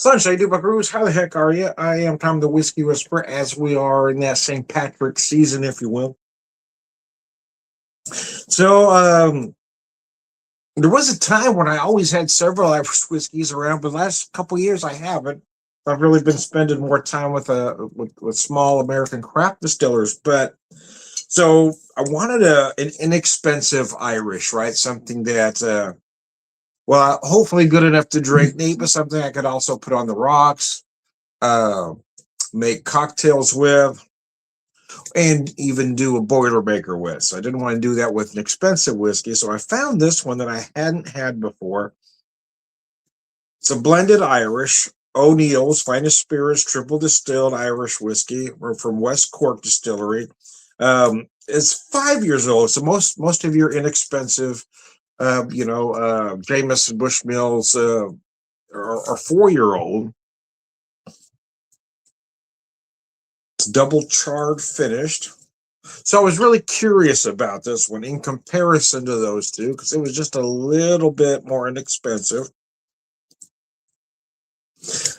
Sunshine Duba Cruz, how the heck are you? I am Tom the Whiskey Whisperer, as we are in that St. Patrick's season, if you will. So, there was a time when I always had several Irish whiskeys around, but the last couple of years I haven't. I've really been spending more time with small American craft distillers. But so I wanted an inexpensive Irish, right? Something that, well, hopefully good enough to drink neat, but something I could also put on the rocks, uh, make cocktails with, and even do a Boilermaker with. So I didn't want to do that with an expensive whiskey. So I found this one that I hadn't had before. It's a blended Irish, O'Neill's Finest Spirits Triple Distilled Irish Whiskey. We're from West Cork Distillery. It's 5 years old. So most of your inexpensive, Jameson Bushmills are 4 year old. It's double charred finished. So I was really curious about this one in comparison to those two because it was just a little bit more inexpensive.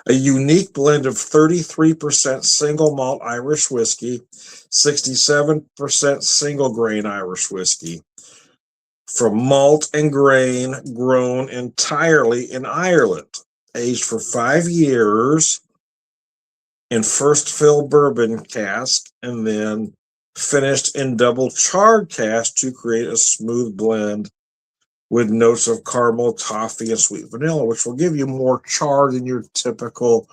A unique blend of 33% single malt Irish whiskey, 67% single grain Irish whiskey from malt and grain grown entirely in Ireland, aged for 5 years in first fill bourbon cask and then finished in double charred cask to create a smooth blend with notes of caramel, toffee, and sweet vanilla, which will give you more char than your typical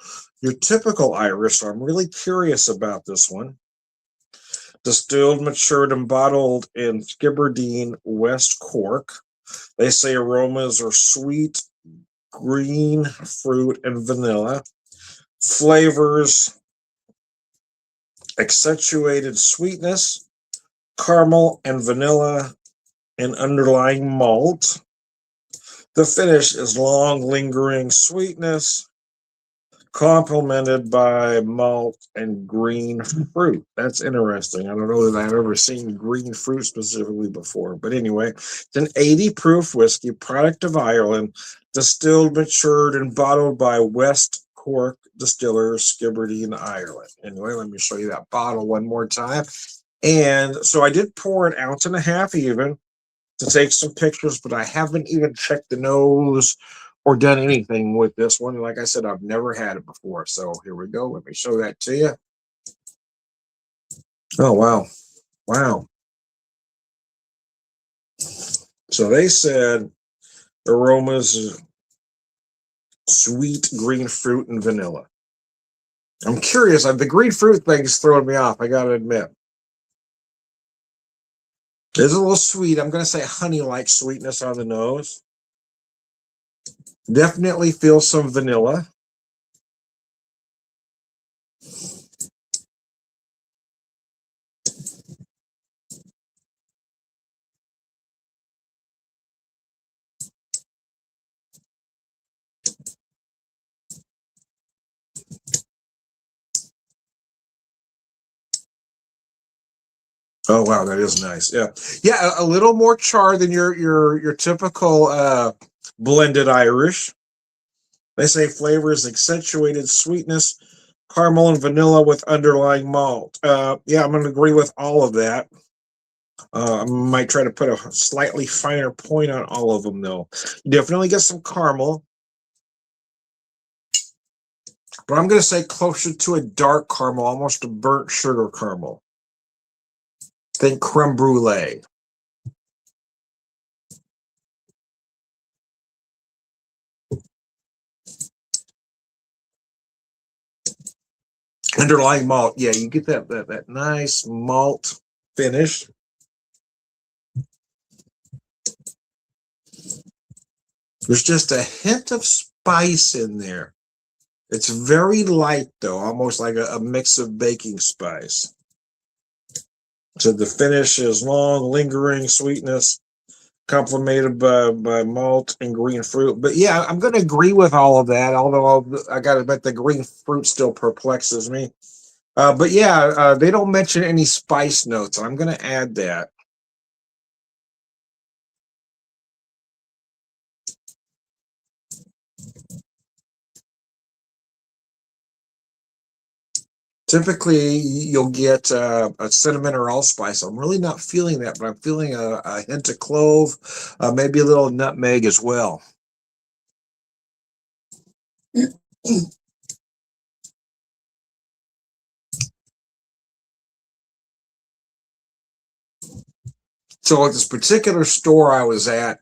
Irish. So I'm really curious about this one. Distilled, matured, and bottled in Skibbereen, West Cork. They say aromas are sweet, green fruit, and vanilla. Flavors, accentuated sweetness, caramel, and vanilla, and underlying malt. The finish is long, lingering sweetness, complemented by malt and green fruit. That's interesting. I don't know that I've ever seen green fruit specifically before. But anyway, it's an 80 proof whiskey, product of Ireland, distilled, matured, and bottled by West Cork Distillers, Skibbereen, Ireland. Anyway, let me show you that bottle one more time. And so I did pour an ounce and a half even to take some pictures, but I haven't even checked the nose or done anything with this one. Like I said, I've never had it before. So here we go. Let me show that to you. Oh, wow. Wow. So they said aromas sweet green fruit and vanilla. I'm curious. The green fruit thing is throwing me off. I got to admit. It's a little sweet. I'm going to say honey-like sweetness on the nose. Definitely feel some vanilla. Oh wow, that is nice. Yeah, yeah, a little more char than your typical blended Irish. They say flavor is accentuated sweetness, caramel and vanilla with underlying malt. Yeah, I'm going to agree with all of that. I might try to put a slightly finer point on all of them, though. Definitely get some caramel, but I'm going to say closer to a dark caramel, almost a burnt sugar caramel. Think creme brulee. Underlying malt, yeah, you get that nice malt finish. There's just a hint of spice in there. It's very light, though, almost like a mix of baking spice. So the finish is long, lingering sweetness, complemented by malt and green fruit. But yeah, I'm going to agree with all of that, although I got to admit the green fruit still perplexes me. But yeah, they don't mention any spice notes. I'm going to add that. Typically, you'll get a cinnamon or allspice. I'm really not feeling that, but I'm feeling a hint of clove, maybe a little nutmeg as well. So at this particular store I was at,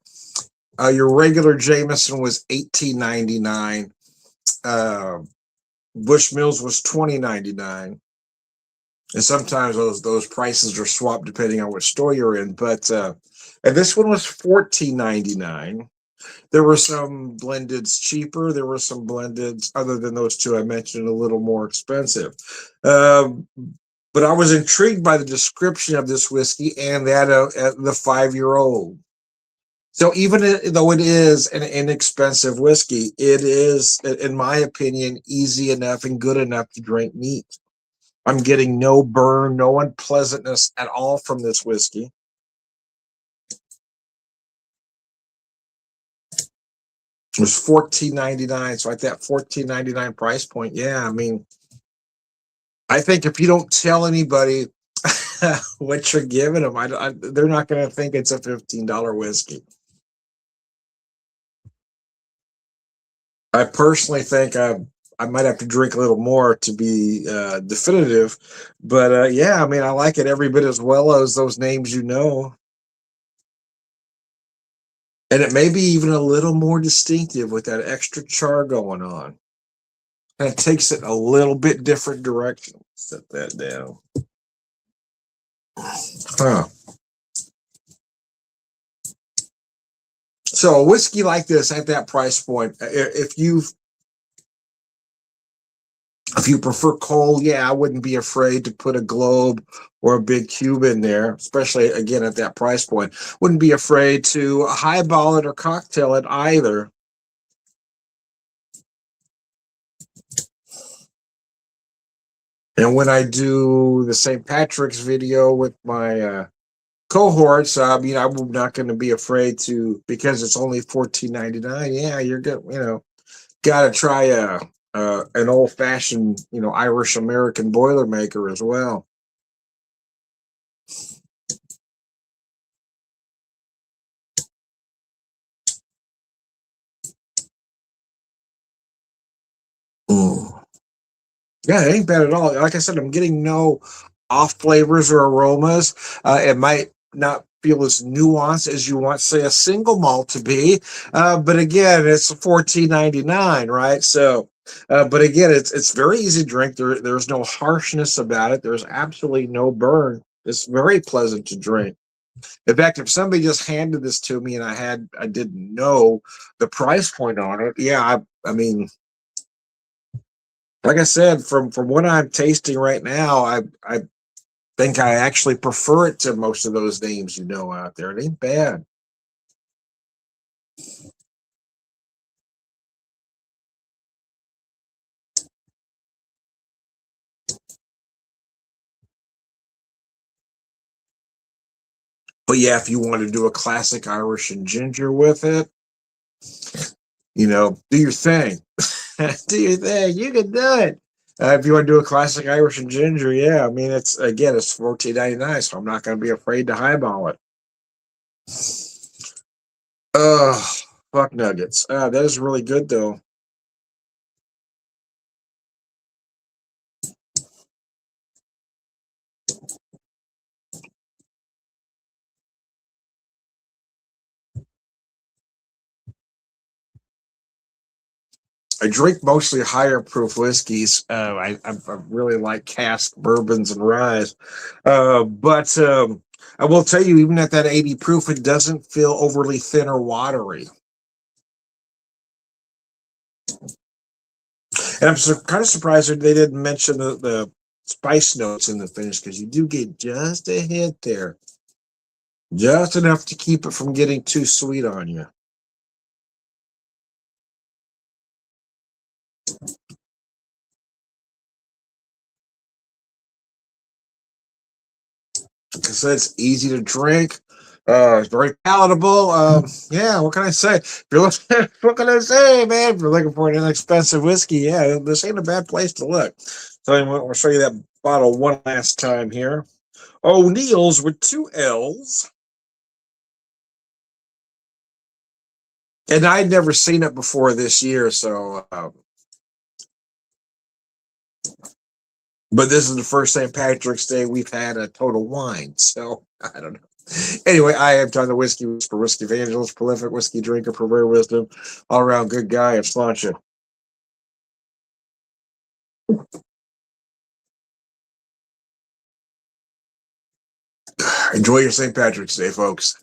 your regular Jameson was $18.99. Bushmills was $20.99. And sometimes those prices are swapped depending on which store you're in. But and this one was $14.99. There were some blendeds cheaper. There were some blendeds other than those two I mentioned a little more expensive. But I was intrigued by the description of this whiskey and that the 5-year-old. So even though it is an inexpensive whiskey, it is, in my opinion, easy enough and good enough to drink neat. I'm getting no burn, no unpleasantness at all from this whiskey. It was $14.99, so at that $14.99 price point, yeah, I mean, I think if you don't tell anybody what you're giving them, they're not going to think it's a $15 whiskey. I personally think I might have to drink a little more to be definitive, but yeah, I mean, I like it every bit as well as those names you know. And it may be even a little more distinctive with that extra char going on. And it takes it a little bit different direction. Set that down. Huh. So a whiskey like this at that price point, if you prefer cold, yeah, I wouldn't be afraid to put a globe or a big cube in there, especially again at that price point. Wouldn't be afraid to highball it or cocktail it either. And when I do the St. Patrick's video with my cohorts, I mean, I'm not going to be afraid to, because it's only $14.99. Yeah, you're good. You know, got to try an old fashioned, Irish American Boilermaker as well. Mm. Yeah, it ain't bad at all. Like I said, I'm getting no off flavors or aromas. It might not feel as nuanced as you want, say, a single malt to be. But again, it's $14.99, right? So, but again, it's very easy to drink. There's no harshness about it. There's absolutely no burn. It's very pleasant to drink. In fact, if somebody just handed this to me and I didn't know the price point on it, yeah, I mean, like I said, from what I'm tasting right now, I think I actually prefer it to most of those names out there. It ain't bad. But yeah, if you want to do a classic Irish and ginger with it, do your thing. Do your thing. You can do it. If you want to do a classic Irish and ginger, yeah, I mean, it's $14.99, so I'm not going to be afraid to highball it. Fuck nuggets. That is really good though. I drink mostly higher proof whiskeys. I really like cask bourbons and rye, but I will tell you, even at that 80 proof, it doesn't feel overly thin or watery. And I'm kind of surprised that they didn't mention the spice notes in the finish, because you do get just a hint there, just enough to keep it from getting too sweet on you. Like I said, it's easy to drink. It's very palatable. Yeah, what can I say? If you're looking, what can I say, man? If you're looking for an inexpensive whiskey, yeah, this ain't a bad place to look. So I'll show you that bottle one last time here. O'Neill's with 2 L's. And I'd never seen it before this year, so but this is the first St. Patrick's Day we've had a Total Wine, so I don't know. Anyway, I am Tom the Whiskey Whisperer, Whiskey Evangelist, prolific whiskey drinker, for rare wisdom, all around good guy, and sláinte. Enjoy your St. Patrick's Day, folks.